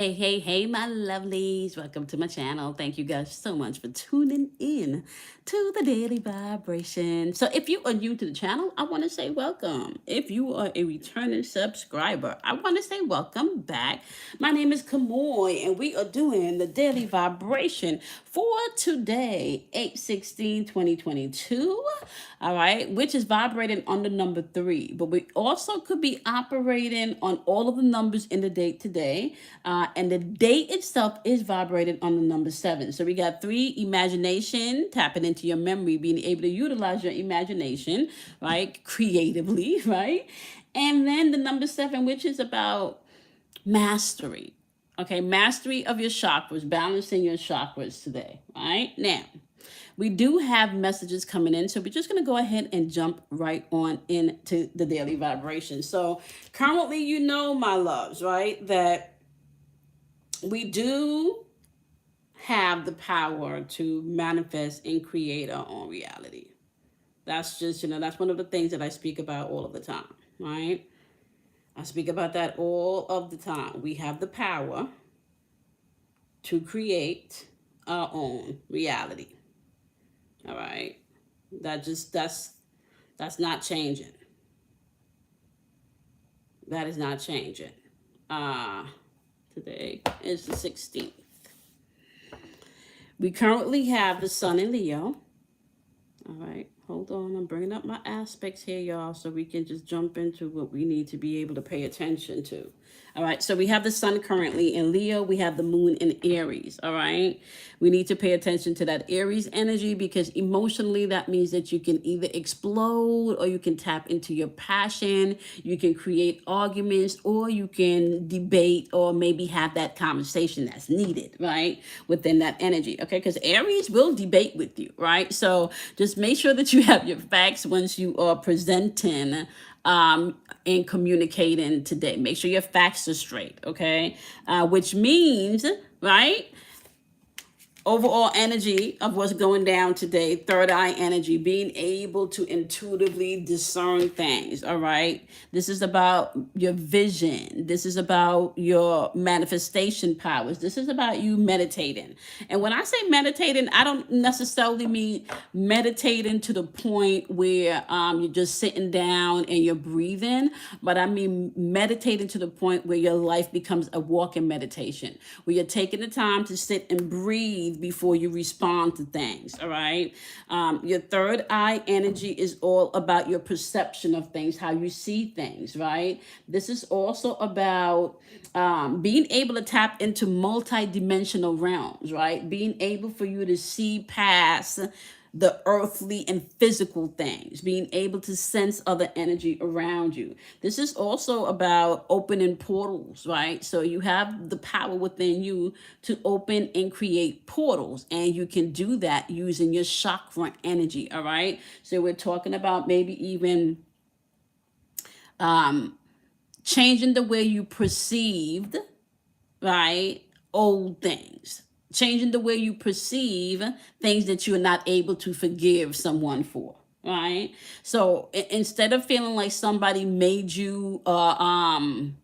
Hey, my lovelies. Welcome to my channel. Thank you guys so much for tuning in to the Daily Vibration. So, if you are new to the channel, I want to say welcome. If you are a returning subscriber, I want to say welcome back. My name is Kamoy, and we are doing the Daily Vibration for today, 8/16/2022. All right, which is vibrating on the number 3. But we also could be operating on all of the numbers in the date today. And the date itself is vibrated on the number 7. So we got 3, imagination, tapping into your memory, being able to utilize your imagination, right, creatively, right? And then the number 7, which is about mastery. Okay, mastery of your chakras, balancing your chakras today, right? Now, we do have messages coming in, so we're just going to go ahead and jump right on into the daily vibration. So, currently, my loves, right, that we do have the power to manifest and create our own reality. That's just, that's one of the things that I speak about all of the time, right? I speak about that all of the time. We have the power to create our own reality. All right. That's not changing. That is not changing. Today is the 16th. We currently have the sun in Leo. All right, hold on. I'm bringing up my aspects here, y'all, so we can just jump into what we need to be able to pay attention to. All right, so we have the sun currently in Leo. We have the moon in Aries. All right, we need to pay attention to that Aries energy because emotionally that means that you can either explode or you can tap into your passion. You can create arguments or you can debate or maybe have that conversation that's needed, right, within that energy. Okay, because Aries will debate with you, right? So just make sure that you have your facts once you are presenting and communicating today. Make sure your facts are straight, okay? Which means, right? Overall energy of what's going down today, third eye energy, being able to intuitively discern things. All right, this is about your vision, this is about your manifestation powers, this is about you meditating. And when I say meditating, I don't necessarily mean meditating to the point where you're just sitting down and you're breathing, but I mean meditating to the point where your life becomes a walking meditation, where you're taking the time to sit and breathe before you respond to things. All right. Your third eye energy is all about your perception of things, how you see things, right? This is also about being able to tap into multi-dimensional realms, right? Being able for you to see past the earthly and physical things, being able to sense other energy around you. This is also about opening portals, right? So you have the power within you to open and create portals, and you can do that using your chakra energy, all right? So we're talking about maybe even changing the way you perceived, right, old things, changing the way you perceive things that you're not able to forgive someone for, right? So instead of feeling like somebody made you or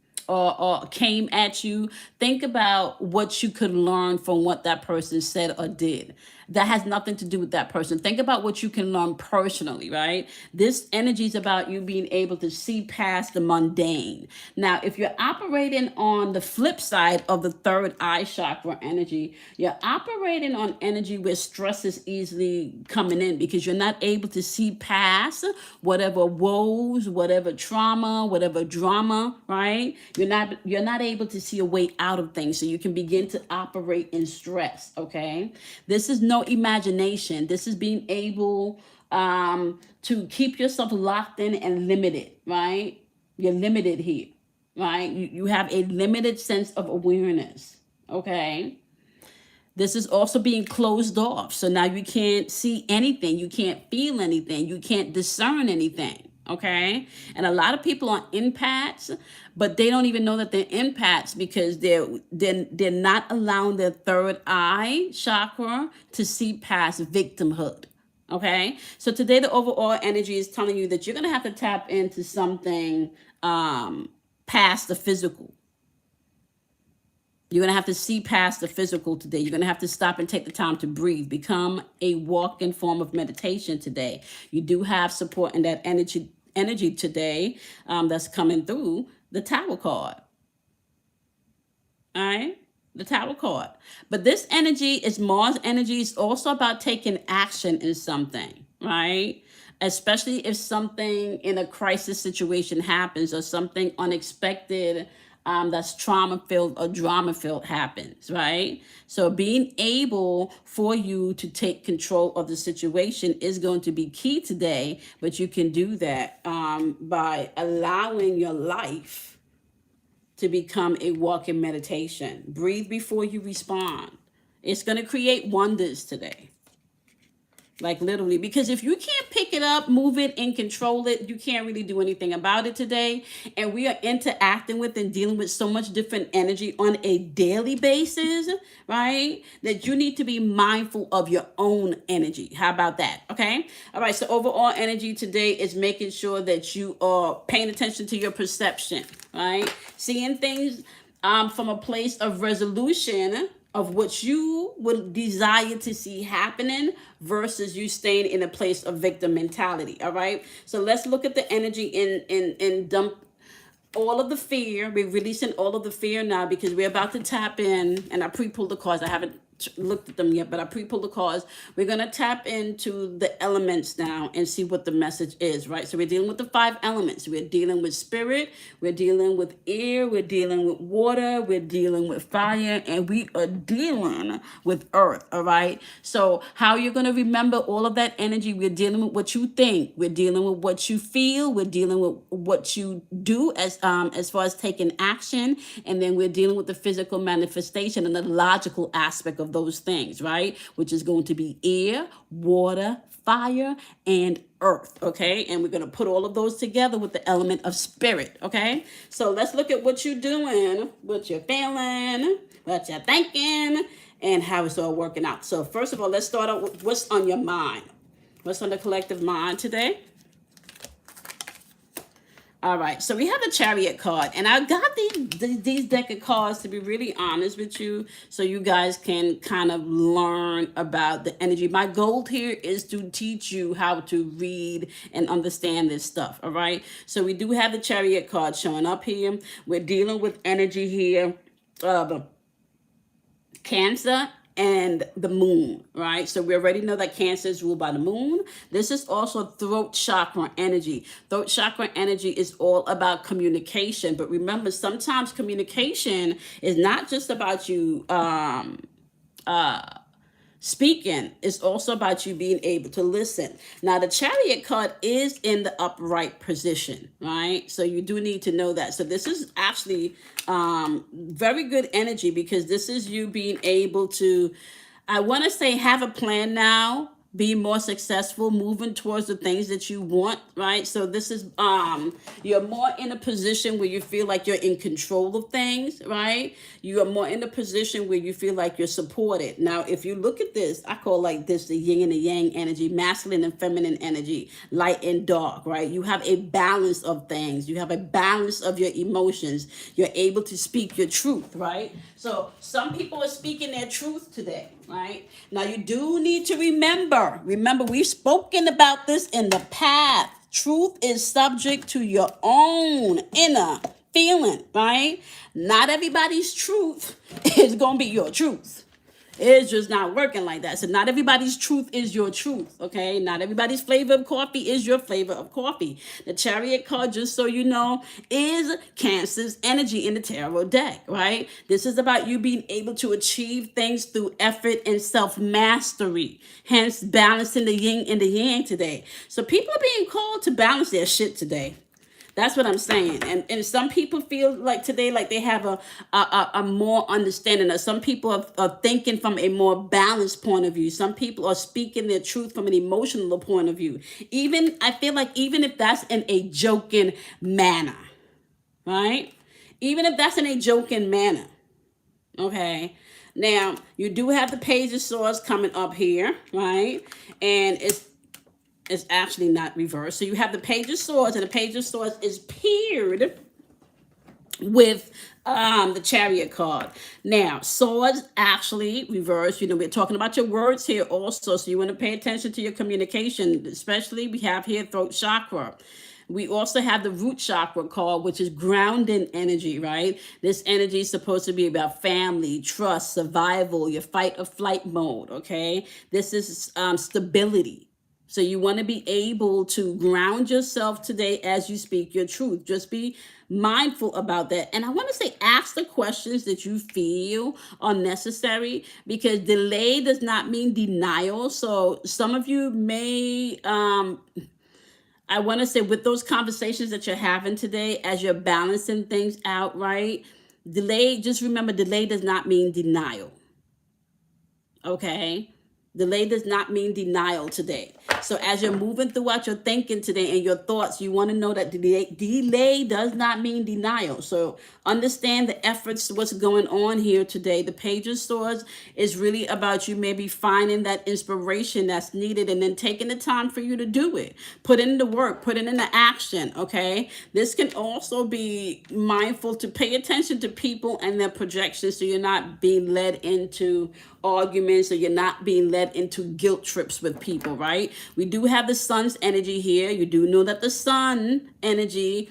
came at you, think about what you could learn from what that person said or did. That has nothing to do with that person. Think about what you can learn personally, right? This energy is about you being able to see past the mundane. Now, if you're operating on the flip side of the third eye chakra energy, you're operating on energy where stress is easily coming in because you're not able to see past whatever woes, whatever trauma, whatever drama, right? You're not able to see a way out of things, so you can begin to operate in stress. Okay, this is no imagination. This is being able to keep yourself locked in and limited, right? You're limited here, right? You have a limited sense of awareness. Okay, this is also being closed off, so now you can't see anything, you can't feel anything, you can't discern anything. Okay, and a lot of people are empaths, but they don't even know that they're empaths because they're not allowing their third eye chakra to see past victimhood. Okay, so today the overall energy is telling you that you're gonna have to tap into something past the physical. You're going to have to see past the physical today. You're going to have to stop and take the time to breathe. Become a walking form of meditation today. You do have support in that energy today that's coming through the Tower card. All right, the Tower card. But this energy is Mars energy. Is also about taking action in something, right? Especially if something in a crisis situation happens or something unexpected that's trauma filled or drama filled happens, right? So being able for you to take control of the situation is going to be key today, but you can do that by allowing your life to become a walking meditation. Breathe before you respond. It's going to create wonders today. Like literally, because if you can't pick it up, move it, and control it, you can't really do anything about it today. And we are interacting with and dealing with so much different energy on a daily basis, right? That you need to be mindful of your own energy. How about that? Okay. All right. So overall energy today is making sure that you are paying attention to your perception, right? Seeing things from a place of resolution of what you would desire to see happening versus you staying in a place of victim mentality. All right. So let's look at the energy in dump all of the fear. We're releasing all of the fear now because we're about to tap in, and I pre-pulled the cards. I haven't looked at them yet, but I pre-pulled the cards. We're going to tap into the elements now and see what the message is, right? So we're dealing with the 5 elements. We're dealing with spirit, we're dealing with air, we're dealing with water, we're dealing with fire, and we are dealing with earth, all right? So how you're going to remember all of that energy, we're dealing with what you think, we're dealing with what you feel, we're dealing with what you do as far as taking action, and then we're dealing with the physical manifestation and the logical aspect of those things, right? Which is going to be air, water, fire, and earth, okay? And we're going to put all of those together with the element of spirit, okay? So let's look at what you're doing, what you're feeling, what you're thinking, and how it's all working out. So first of all, let's start out with what's on your mind. What's on the collective mind today? All right, so we have the Chariot card, and I got these deck of cards to be really honest with you, so you guys can kind of learn about the energy. My goal here is to teach you how to read and understand this stuff, all right? So we do have the Chariot card showing up here. We're dealing with energy here of Cancer and the moon, right? So we already know that Cancer is ruled by the moon. This is also throat chakra energy. Throat chakra energy is all about communication. But remember, sometimes communication is not just about you speaking. Is also about you being able to listen. Now, the Chariot card is in the upright position, right? So you do need to know that. So this is actually very good energy because this is you being able to, I want to say, have a plan now, be more successful, moving towards the things that you want, right? So this is you're more in a position where you feel like you're in control of things, right? You are more in a position where you feel like you're supported. Now, if you look at this, I call like this the yin and the yang energy, masculine and feminine energy, light and dark, right? You have a balance of things. You have a balance of your emotions. You're able to speak your truth, right? So some people are speaking their truth today, right? Now you do need to remember, we've spoken about this in the past. Truth is subject to your own inner feeling, right? Not everybody's truth is going to be your truth. It's just not working like that. So not everybody's truth is your truth, okay? Not everybody's flavor of coffee is your flavor of coffee. The Chariot card, just so you know, is Cancer's energy in the tarot deck, right? This is about you being able to achieve things through effort and self-mastery, hence balancing the yin and the yang today. So people are being called to balance their shit today. That's what I'm saying. And some people feel like today, like they have a more understanding. Or some people are thinking from a more balanced point of view. Some people are speaking their truth from an emotional point of view. I feel like even if that's in a joking manner, right? Even if that's in a joking manner, okay? Now, you do have the Page of Swords coming up here, right? And it's actually not reversed. So you have the Page of Swords, and the Page of Swords is paired with the Chariot card. Now, swords actually reverse. We're talking about your words here also, so you want to pay attention to your communication, especially we have here throat chakra. We also have the root chakra card, which is grounding energy, right? This energy is supposed to be about family, trust, survival, your fight or flight mode, okay? This is stability. So you want to be able to ground yourself today as you speak your truth. Just be mindful about that. And I want to say, ask the questions that you feel are necessary, because delay does not mean denial. So some of you may, I want to say, with those conversations that you're having today, as you're balancing things out, right? Delay, just remember, delay does not mean denial. Okay? Delay does not mean denial today. So as you're moving throughout your thinking today and your thoughts, you want to know that delay does not mean denial. So understand the efforts, what's going on here today. The Page of Swords is really about you maybe finding that inspiration that's needed and then taking the time for you to do it. Put in the work, put it into action, okay? This can also be mindful to pay attention to people and their projections, so you're not being led into arguments, or you're not being led into guilt trips with people, right? We do have the sun's energy here. You do know that the sun energy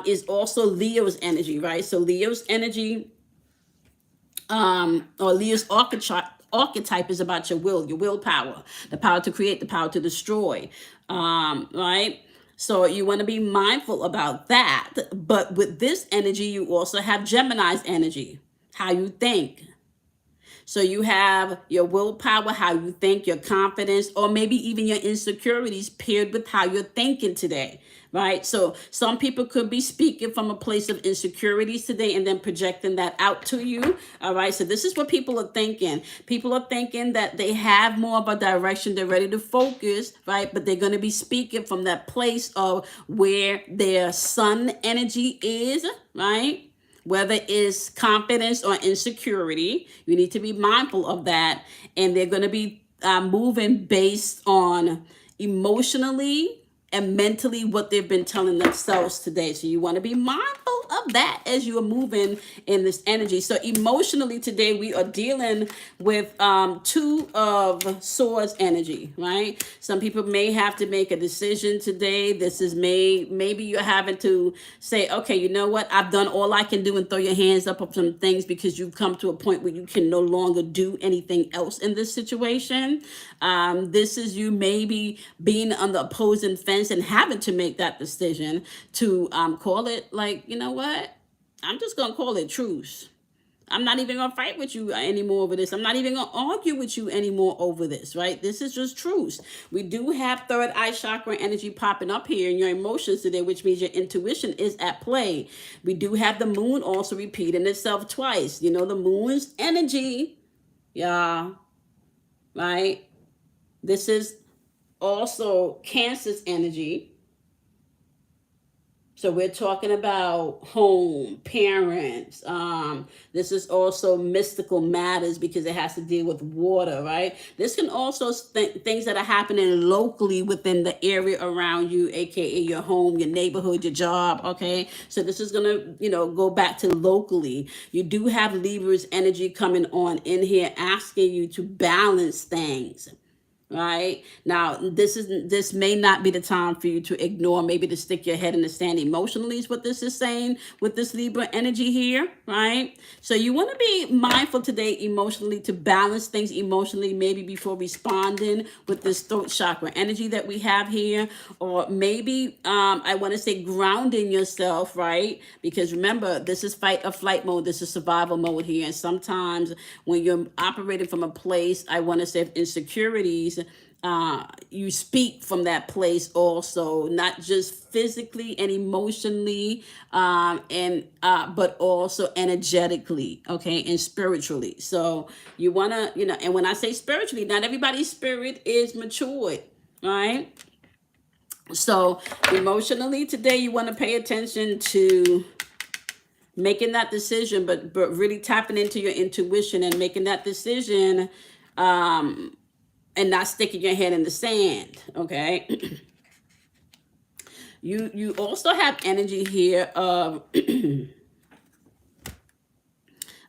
is also Leo's energy, right? So Leo's energy, or Leo's archetype is about your will, your willpower, the power to create, the power to destroy, right? So you want to be mindful about that. But with this energy, you also have Gemini's energy, how you think. So you have your willpower, how you think, your confidence, or maybe even your insecurities paired with how you're thinking today, right? So some people could be speaking from a place of insecurities today and then projecting that out to you, all right? So this is what people are thinking. People are thinking that they have more of a direction, they're ready to focus, right? But they're going to be speaking from that place of where their sun energy is, right? Whether it's confidence or insecurity, you need to be mindful of that. And they're going to be moving based on emotionally and mentally what they've been telling themselves today. So you want to be mindful of that as you are moving in this energy. So emotionally today, we are dealing with Two of Swords energy, right? Some people may have to make a decision today. This is maybe you're having to say, okay, you know what? I've done all I can do, and throw your hands up on some things, because you've come to a point where you can no longer do anything else in this situation. This is you maybe being on the opposing fence and having to make that decision to call it, like, you know what? I'm just going to call it truce. I'm not even going to fight with you anymore over this. I'm not even going to argue with you anymore over this, right? This is just truce. We do have third eye chakra energy popping up here in your emotions today, which means your intuition is at play. We do have the moon also repeating itself twice. The moon's energy, yeah, right? This is also Cancer's energy. So we're talking about home, parents. This is also mystical matters, because it has to deal with water, right? This can also things that are happening locally within the area around you, aka your home, your neighborhood, your job. Okay, so this is gonna, go back to locally. You do have Libra's energy coming on in here, asking you to balance things. Right now, this may not be the time for you to ignore, maybe to stick your head in the sand emotionally, is what this is saying with this Libra energy here, right? So you want to be mindful today emotionally, to balance things emotionally, maybe before responding with this throat chakra energy that we have here. Or maybe I want to say grounding yourself, right? Because remember, this is fight or flight mode, this is survival mode here. And sometimes when you're operating from a place, I want to say, of insecurities, you speak from that place also, not just physically and emotionally, but also energetically, okay, and spiritually. So you want to, and when I say spiritually, not everybody's spirit is matured, right? So emotionally today, you want to pay attention to making that decision, but really tapping into your intuition and making that decision, and not sticking your head in the sand, okay? You also have energy here of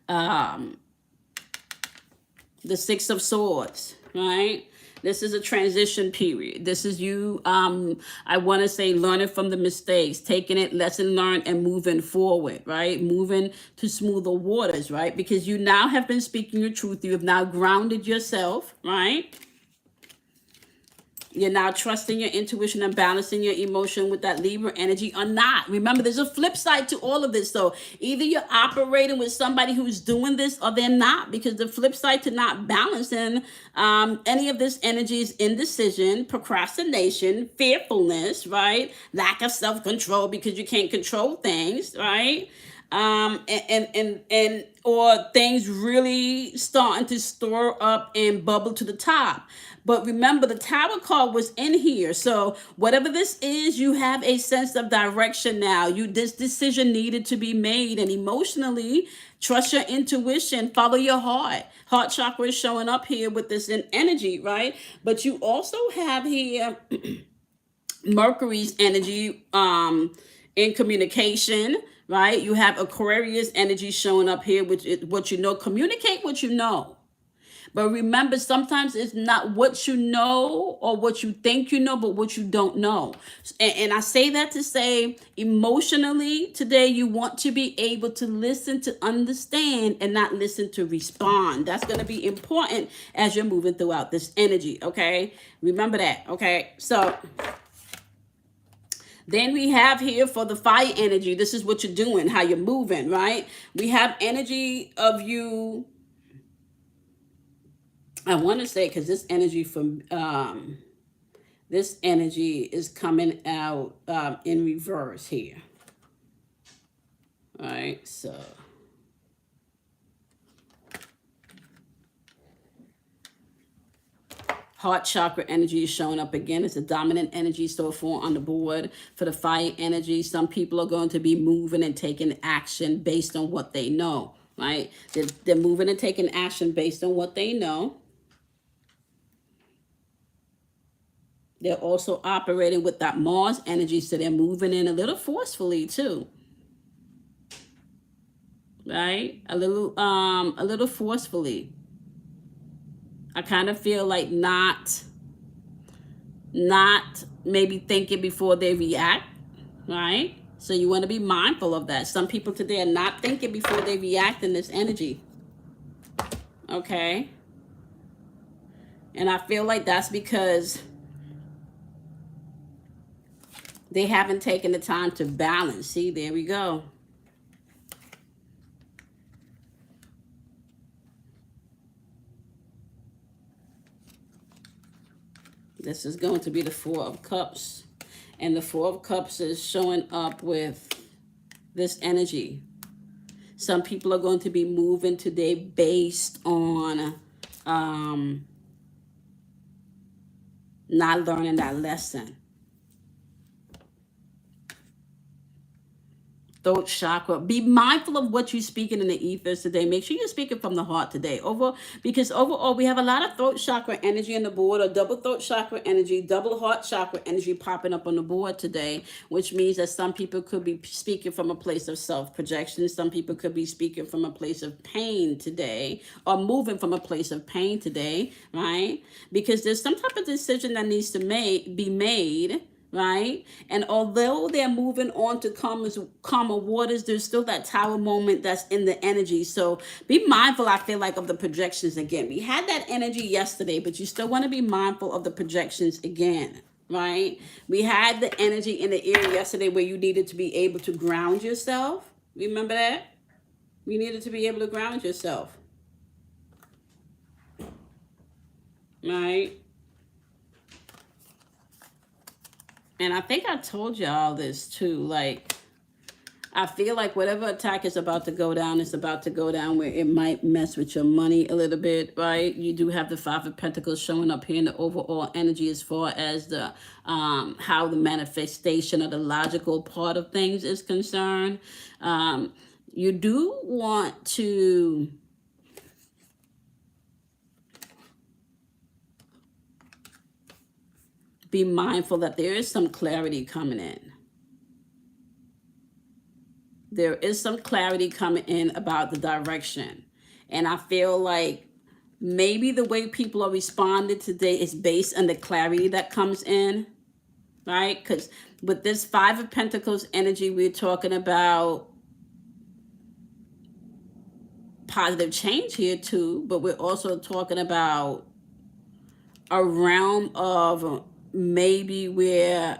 The Six of Swords, right? This is a transition period. This is you, I want to say, learning from the mistakes, taking it, lesson learned, and moving forward, right? Moving to smoother waters, right? Because you now have been speaking your truth. You have now grounded yourself, right? You're now trusting your intuition and balancing your emotion with that Libra energy or not. Remember, there's a flip side to all of this. So either you're operating with somebody who's doing this or they're not, because the flip side to not balancing any of this energy is indecision, procrastination, fearfulness, right? Lack of self-control because you can't control things, right? And or things really starting to store up and bubble to the top. But remember, the Tower card was in here. So whatever this is, you have a sense of direction now. This decision needed to be made, and emotionally, trust your intuition, follow your heart. Heart chakra is showing up here with this energy, right? But you also have here Mercury's energy in communication, right? You have Aquarius energy showing up here, which is what you know. Communicate what you know. But remember, sometimes it's not what you know or what you think you know, but what you don't know. And I say that to say, emotionally, today you want to be able to listen to understand and not listen to respond. That's going to be important as you're moving throughout this energy, okay? Remember that, okay? So then we have here for the fire energy, this is what you're doing, how you're moving, right? We have energy of you, I want to say, because this energy from this energy is coming out in reverse here. All right, so heart chakra energy is showing up again. It's a dominant energy so far on the board. For the fire energy, some people are going to be moving and taking action based on what they know, right? They're moving and taking action based on what they know. They're also operating with that Mars energy, so they're moving in a little forcefully too. Right? A little forcefully. I kind of feel like not maybe thinking before they react, right? So you want to be mindful of that. Some people today are not thinking before they react in this energy. Okay? And I feel like that's because they haven't taken the time to balance. See, there we go. This is going to be the Four of Cups. And the Four of Cups is showing up with this energy. Some people are going to be moving today based on not learning that lesson. Throat chakra. Be mindful of what you're speaking in the ethers today. Make sure you're speaking from the heart today. Because overall, we have a lot of throat chakra energy on the board, or double throat chakra energy, double heart chakra energy popping up on the board today, which means that some people could be speaking from a place of self-projection. Some people could be speaking from a place of pain today, or moving from a place of pain today, right? Because there's some type of decision that needs to be made, right? And although they're moving on to calmer waters, there's still that Tower moment that's in the energy. So be mindful, I feel like, of the projections again. We had that energy yesterday, but you still want to be mindful of the projections again, right? We had the energy in the air yesterday where you needed to be able to ground yourself. Remember that? You needed to be able to ground yourself, right? And I think I told y'all this too. Like, I feel like whatever attack is about to go down, it's about to go down where it might mess with your money a little bit, right? You do have the Five of Pentacles showing up here in the overall energy as far as the how the manifestation of the logical part of things is concerned. You do want to be mindful that there is some clarity coming in. There is some clarity coming in about the direction. And I feel like maybe the way people are responding today is based on the clarity that comes in, right? Because with this Five of Pentacles energy, we're talking about positive change here too, but we're also talking about a realm of maybe where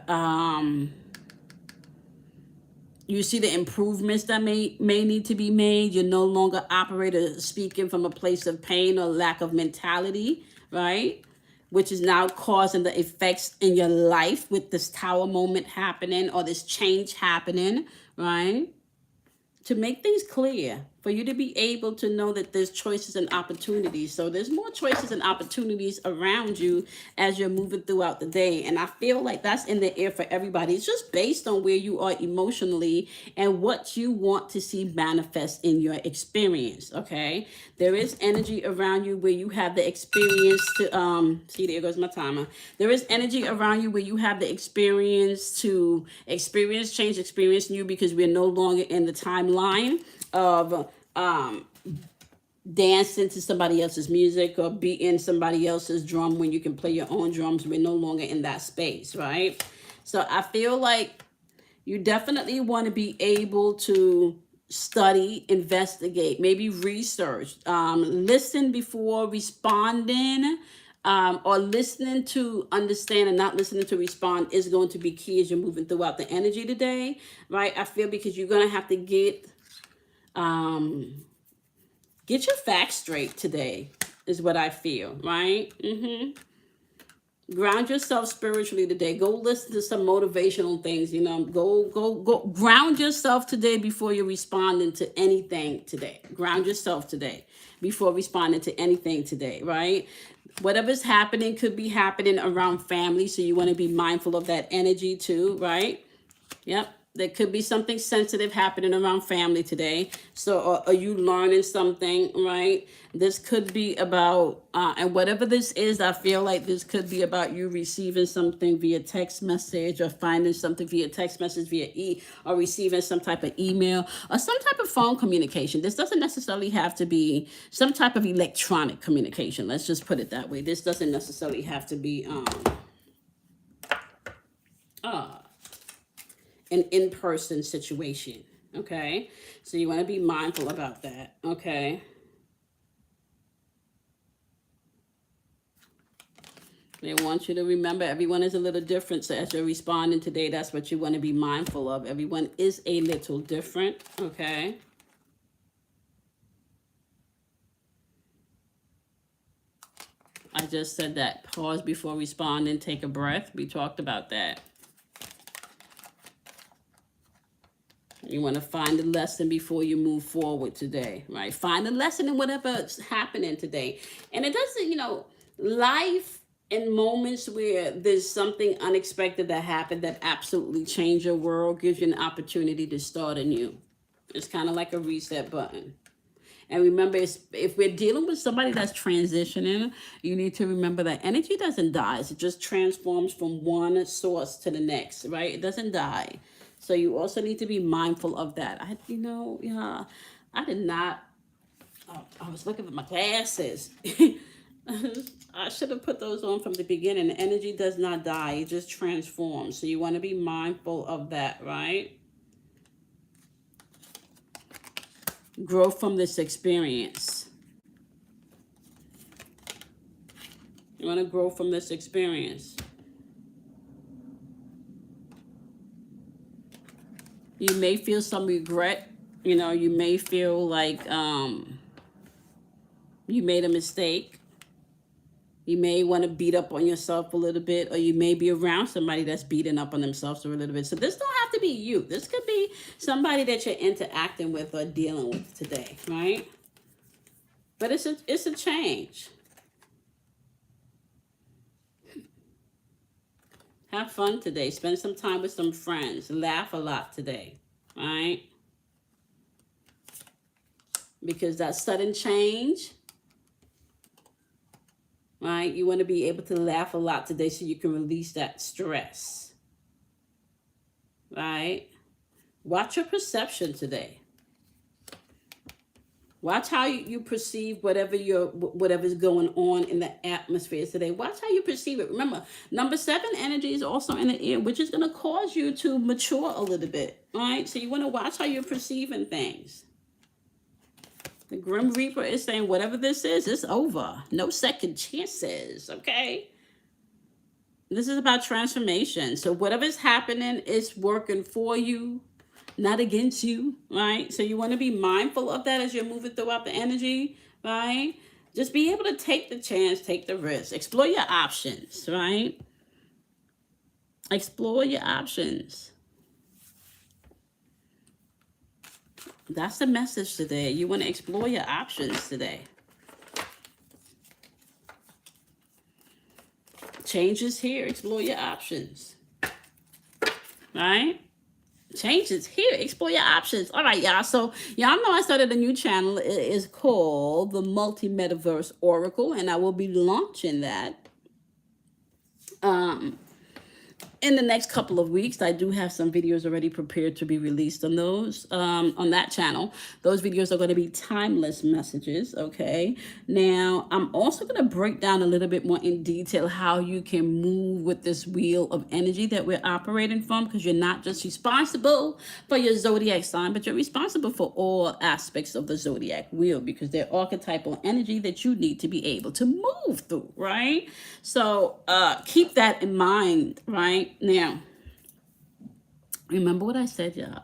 you see the improvements that may need to be made. You're no longer operating speaking from a place of pain or lack of mentality, right? Which is now causing the effects in your life with this tower moment happening or this change happening, right? To make things clear, for you to be able to know that there's choices and opportunities. So there's more choices and opportunities around you as you're moving throughout the day. And I feel like that's in the air for everybody. It's just based on where you are emotionally and what you want to see manifest in your experience. Okay. There is energy around you where you have the experience to see, there goes my timer. There is energy around you where you have the experience to experience change, experience new, because we're no longer in the timeline of dancing to somebody else's music or beating somebody else's drum when you can play your own drums. We're no longer in that space, right? So I feel like you definitely want to be able to study, investigate, maybe research, listen before responding, or listening to understand and not listening to respond is going to be key as you're moving throughout the energy today, right? I feel because you're going to have to get your facts straight today is what I feel, right? Ground yourself spiritually today. Go listen to some motivational things, go ground yourself today before you're responding to anything today. Ground yourself today before responding to anything today, right? Whatever's happening could be happening around family, so you want to be mindful of that energy too, right? Yep. There could be something sensitive happening around family today. So are you learning something, right? This could be about, and whatever this is, I feel like this could be about you receiving something via text message or finding something via text message or receiving some type of email or some type of phone communication. This doesn't necessarily have to be some type of electronic communication. Let's just put it that way. This doesn't necessarily have to be, an in-person situation, okay? So you want to be mindful about that, okay? They want you to remember everyone is a little different, so as you're responding today, that's what you want to be mindful of. Everyone is a little different, okay? I just said that. Pause before responding, take a breath. We talked about that. You want to find a lesson before you move forward today, right? Find a lesson in whatever's happening today. And it doesn't, life in moments where there's something unexpected that happened that absolutely changed your world gives you an opportunity to start anew. It's kind of like a reset button. And remember, if we're dealing with somebody that's transitioning, you need to remember that energy doesn't die. It just transforms from one source to the next, right? It doesn't die. So you also need to be mindful of that. I did not, I was looking for my glasses. I should have put those on from the beginning. The energy does not die. It just transforms. So you want to be mindful of that, right? Grow from this experience. You want to grow from this experience. You may feel some regret. You may feel like you made a mistake. You may want to beat up on yourself a little bit, or you may be around somebody that's beating up on themselves a little bit. So this don't have to be you. This could be somebody that you're interacting with or dealing with today, right? But it's a change. Have fun today. Spend some time with some friends. Laugh a lot today, right? Because that sudden change, right? You want to be able to laugh a lot today so you can release that stress, right? Watch your perception today. Watch how you perceive whatever's going on in the atmosphere today. Watch how you perceive it. Remember, number 7 energy is also in the air, which is going to cause you to mature a little bit. All right, so you want to watch how you're perceiving things. The Grim Reaper is saying, whatever this is, it's over. No second chances. Okay. This is about transformation. So whatever's happening is working for you, not against you, right? So you want to be mindful of that as you're moving throughout the energy, right? Just be able to take the chance, take the risk, explore your options, right? Explore your options. That's the message today. You want to explore your options today. Change is here. Explore your options. Right? Change is here. Explore your options. All right, y'all. So y'all know I started a new channel. It is called the Multi-Metaverse Oracle, and I will be launching that in the next couple of weeks. I do have some videos already prepared to be released on those, on that channel. Those videos are going to be timeless messages, okay? Now, I'm also going to break down a little bit more in detail how you can move with this wheel of energy that we're operating from, because you're not just responsible for your zodiac sign, but you're responsible for all aspects of the zodiac wheel, because they're archetypal energy that you need to be able to move through, right? So keep that in mind, right? Now, remember what I said, y'all.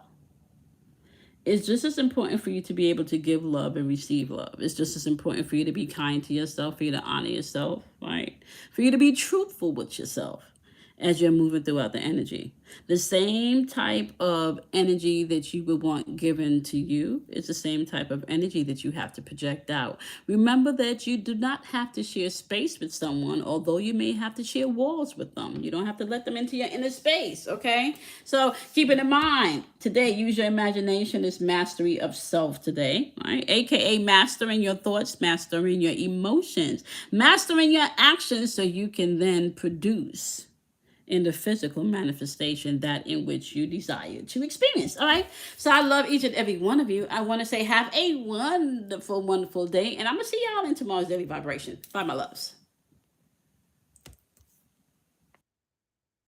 It's just as important for you to be able to give love and receive love. It's just as important for you to be kind to yourself, for you to honor yourself, right? For you to be truthful with yourself as you're moving throughout the energy. The same type of energy that you would want given to you is the same type of energy that you have to project out. Remember that you do not have to share space with someone, although you may have to share walls with them. You don't have to let them into your inner space, okay? So keep it in mind. Today, use your imagination as mastery of self today, right? AKA mastering your thoughts, mastering your emotions, mastering your actions so you can then produce in the physical manifestation that in which you desire to experience. All right. So I love each and every one of you. I want to say have a wonderful, wonderful day. And I'm going to see y'all in tomorrow's daily vibration. Bye, my loves.